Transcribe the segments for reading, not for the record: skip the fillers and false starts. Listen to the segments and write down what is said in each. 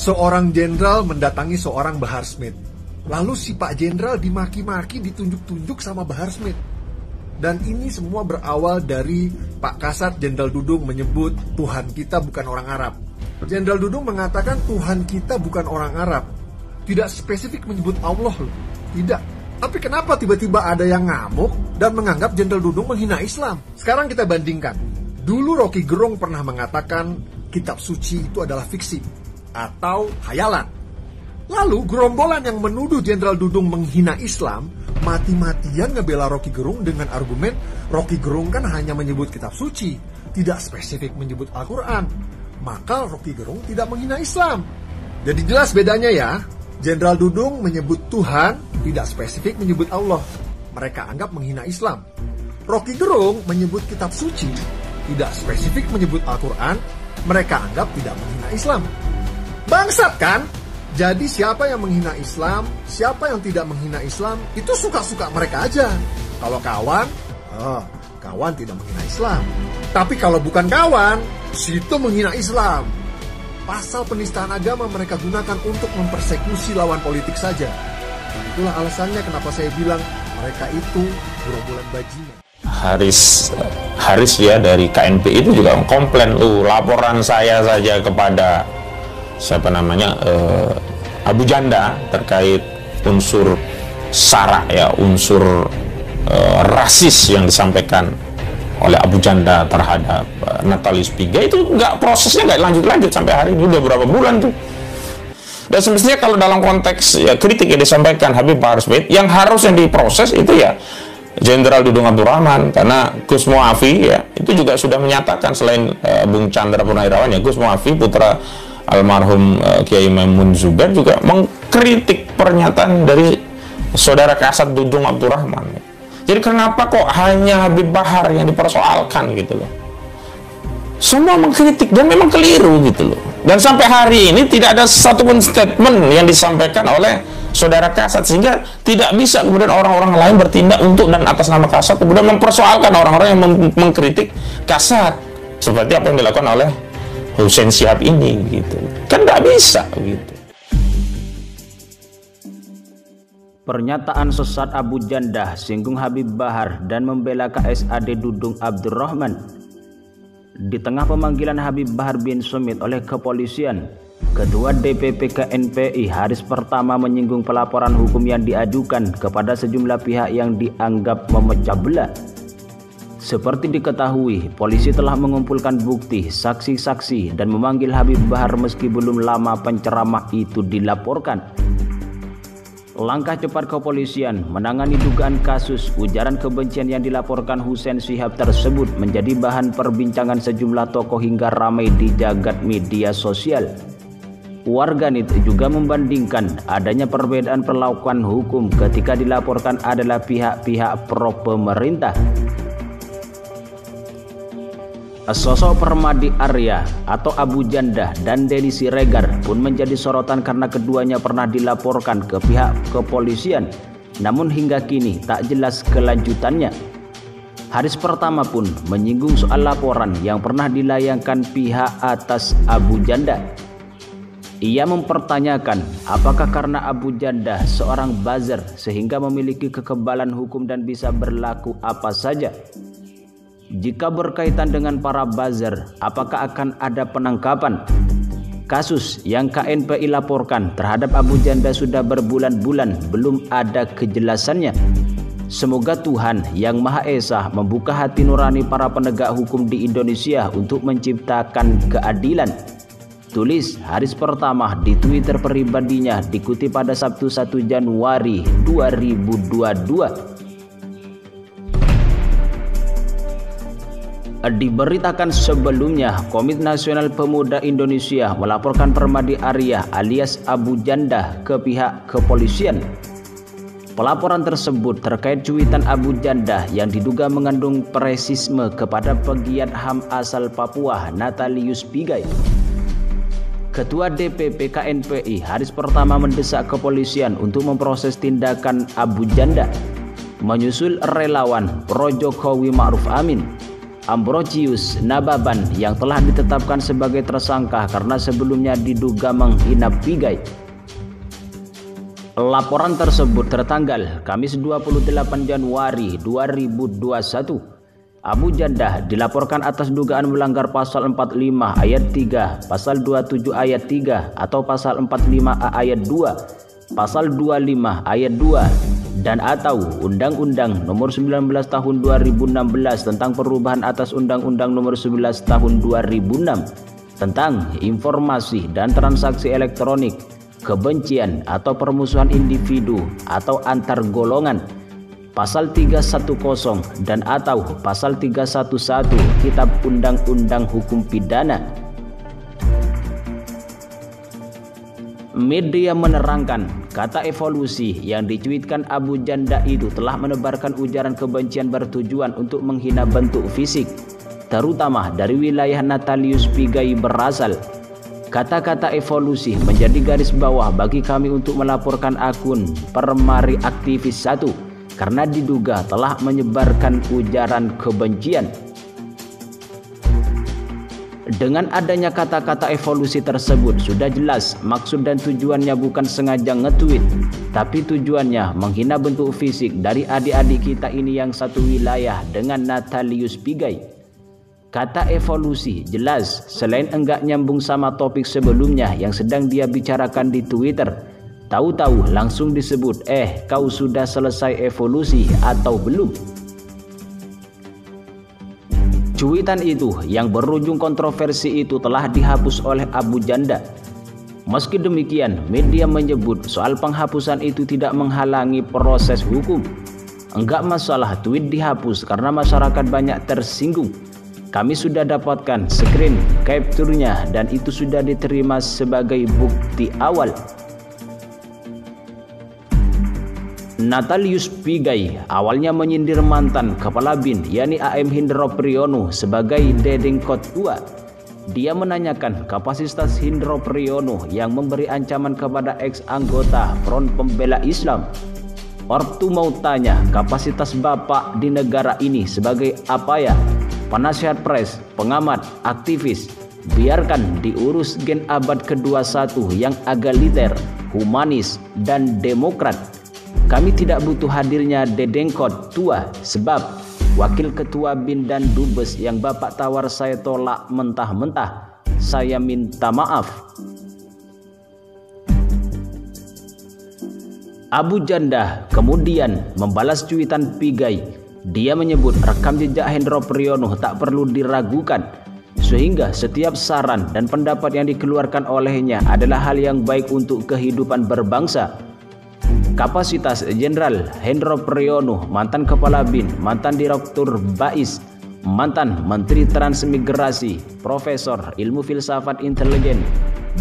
Seorang jenderal mendatangi seorang Bahar Smith. Lalu si Pak Jenderal dimaki-maki, ditunjuk-tunjuk sama Bahar Smith. Dan ini semua berawal dari Pak Kasat Jenderal Dudung menyebut Tuhan kita bukan orang Arab. Jenderal Dudung mengatakan Tuhan kita bukan orang Arab. Tidak spesifik menyebut Allah loh. Tidak. Tapi kenapa tiba-tiba ada yang ngamuk dan menganggap Jenderal Dudung menghina Islam? Sekarang kita bandingkan. Dulu Rocky Gerung pernah mengatakan kitab suci itu adalah fiksi atau hayalan. Lalu gerombolan yang menuduh Jenderal Dudung menghina Islam mati-matian ngebela Rocky Gerung dengan argumen Rocky Gerung kan hanya menyebut kitab suci, tidak spesifik menyebut Al-Quran. Maka Rocky Gerung tidak menghina Islam. Jadi jelas bedanya ya. Jenderal Dudung menyebut Tuhan, tidak spesifik menyebut Allah. Mereka anggap menghina Islam. Rocky Gerung menyebut kitab suci, tidak spesifik menyebut Al-Quran. Mereka anggap tidak menghina Islam. Bangsat kan? Jadi siapa yang menghina Islam, siapa yang tidak menghina Islam, itu suka-suka mereka aja. Kalau kawan, kawan tidak menghina Islam. Tapi kalau bukan kawan, situ menghina Islam. Pasal penistaan agama mereka gunakan untuk mempersekusi lawan politik saja. Itulah alasannya kenapa saya bilang mereka itu gerombolan bajingan. Haris ya dari KNP itu juga komplain, laporan saya saja kepada siapa namanya Abu Janda terkait unsur sara ya, unsur rasis yang disampaikan oleh Abu Janda terhadap Natalius Pigai, itu prosesnya nggak lanjut sampai hari ini, udah berapa bulan tuh. Dan semestinya kalau dalam konteks ya kritik yang disampaikan Habib Bahar Smith, yang harusnya diproses itu ya Jenderal Dudung Abdurrahman, karena Gus Muafi ya itu juga sudah menyatakan selain Bung Chandra Purnawirawan ya, Gus Muafi putra almarhum Kiai Maimun Zubair juga mengkritik pernyataan dari saudara Kasat Dudung Abdurrahman. Jadi kenapa kok hanya Habib Bahar yang dipersoalkan gitu loh? Semua mengkritik dan memang keliru gitu loh. Dan sampai hari ini tidak ada satupun statement yang disampaikan oleh saudara Kasat, sehingga tidak bisa kemudian orang-orang lain bertindak untuk dan atas nama Kasat kemudian mempersoalkan orang-orang yang mengkritik Kasat seperti apa yang dilakukan oleh Hussein Syihab ini gitu. Kan nggak bisa gitu. Pernyataan sesat Abu Janda singgung Habib Bahar dan membela KSAD Dudung Abdurrahman. Di tengah pemanggilan Habib Bahar bin Smith oleh kepolisian, Ketua DPP KNPI Haris Pertama menyinggung pelaporan hukum yang diajukan kepada sejumlah pihak yang dianggap memecah belah. Seperti diketahui, polisi telah mengumpulkan bukti, saksi-saksi, dan memanggil Habib Bahar meski belum lama penceramah itu dilaporkan. Langkah cepat kepolisian menangani dugaan kasus ujaran kebencian yang dilaporkan Hussein Syihab tersebut menjadi bahan perbincangan sejumlah tokoh hingga ramai di jagat media sosial. Warganet juga membandingkan adanya perbedaan perlakuan hukum ketika dilaporkan adalah pihak-pihak pro pemerintah. Sosok Permadi Arya atau Abu Janda dan Denny Siregar pun menjadi sorotan karena keduanya pernah dilaporkan ke pihak kepolisian, namun hingga kini tak jelas kelanjutannya. Haris Pertama pun menyinggung soal laporan yang pernah dilayangkan pihak atas Abu Janda. Ia mempertanyakan apakah karena Abu Janda seorang buzzer sehingga memiliki kekebalan hukum dan bisa berlaku apa saja. Jika berkaitan dengan para buzzer, apakah akan ada penangkapan? Kasus yang KNPI laporkan terhadap Abu Janda sudah berbulan-bulan belum ada kejelasannya. Semoga Tuhan Yang Maha Esa membuka hati nurani para penegak hukum di Indonesia untuk menciptakan keadilan. Tulis Haris Pertama di Twitter pribadinya dikutip pada Sabtu 1 Januari 2022. Diberitakan sebelumnya, Komite Nasional Pemuda Indonesia melaporkan Permadi Arya alias Abu Janda ke pihak kepolisian. Pelaporan tersebut terkait cuitan Abu Janda yang diduga mengandung rasisme kepada pegiat HAM asal Papua Natalius Pigai. Ketua DPP KNPI Haris Pertama mendesak kepolisian untuk memproses tindakan Abu Janda, menyusul relawan pro Jokowi Ma'ruf Amin. Ambrosius Nababan yang telah ditetapkan sebagai tersangka karena sebelumnya diduga menghina Pigai. Laporan tersebut tertanggal Kamis 28 Januari 2021. Abu Jandah dilaporkan atas dugaan melanggar pasal 45 ayat 3, pasal 27 ayat 3 atau pasal 45A ayat 2, pasal 25 ayat 2 dan atau Undang-Undang Nomor 19 Tahun 2016 tentang perubahan atas Undang-Undang Nomor 11 Tahun 2006 tentang informasi dan transaksi elektronik, kebencian atau permusuhan individu atau antar golongan, pasal 310 dan atau pasal 311 Kitab Undang-Undang Hukum Pidana. Media menerangkan kata evolusi yang dicuitkan Abu Jandah itu telah menebarkan ujaran kebencian bertujuan untuk menghina bentuk fisik, terutama dari wilayah Natalius Pigai berasal. Kata-kata evolusi menjadi garis bawah bagi kami untuk melaporkan akun Permari Aktivis 1 karena diduga telah menyebarkan ujaran kebencian. Dengan adanya kata-kata evolusi tersebut sudah jelas maksud dan tujuannya bukan sengaja nge-tweet, tapi tujuannya menghina bentuk fisik dari adik-adik kita ini yang satu wilayah dengan Natalius Pigai. Kata evolusi jelas selain enggak nyambung sama topik sebelumnya yang sedang dia bicarakan di Twitter. Tahu-tahu langsung disebut, kau sudah selesai evolusi atau belum? Cuitan itu yang berujung kontroversi itu telah dihapus oleh Abu Jandah. Meski demikian, media menyebut soal penghapusan itu tidak menghalangi proses hukum. Enggak masalah tweet dihapus karena masyarakat banyak tersinggung. Kami sudah dapatkan screen capture-nya dan itu sudah diterima sebagai bukti awal. Natalius Pigai awalnya menyindir mantan kepala BIN yakni AM Hendro Priyono sebagai dedengkot tua. Dia menanyakan kapasitas Hendro Priyono yang memberi ancaman kepada ex-anggota Front Pembela Islam. Ortu mau tanya kapasitas bapak di negara ini sebagai apa ya? Penasihat pres, pengamat, aktivis, biarkan diurus gen abad ke-21 yang egaliter, humanis, dan demokrat. Kami tidak butuh hadirnya dedengkot tua sebab wakil ketua BIN dan dubes yang bapak tawar saya tolak mentah-mentah. Saya minta maaf. Abu Jandah kemudian membalas cuitan Pigai. Dia menyebut rekam jejak Hendro Priyono tak perlu diragukan, sehingga setiap saran dan pendapat yang dikeluarkan olehnya adalah hal yang baik untuk kehidupan berbangsa. Kapasitas Jenderal Hendro Priyono, mantan Kepala BIN, mantan Direktur BAIS, mantan Menteri Transmigrasi, Profesor Ilmu Filsafat Intelijen,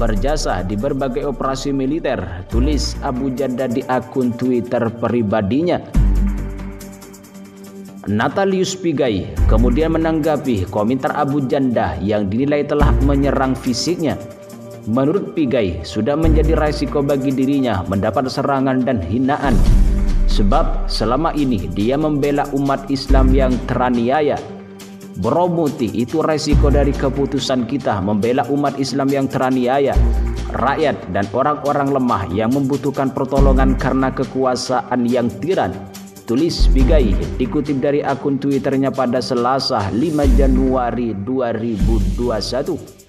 berjasa di berbagai operasi militer, tulis Abu Jandah di akun Twitter pribadinya. Natalius Pigai kemudian menanggapi komentar Abu Jandah yang dinilai telah menyerang fisiknya. Menurut Pigai, sudah menjadi resiko bagi dirinya mendapat serangan dan hinaan. Sebab selama ini dia membela umat Islam yang teraniaya. Bro Muti, itu resiko dari keputusan kita membela umat Islam yang teraniaya, rakyat dan orang-orang lemah yang membutuhkan pertolongan karena kekuasaan yang tiran. Tulis Pigai dikutip dari akun Twitternya pada Selasa 5 Januari 2021.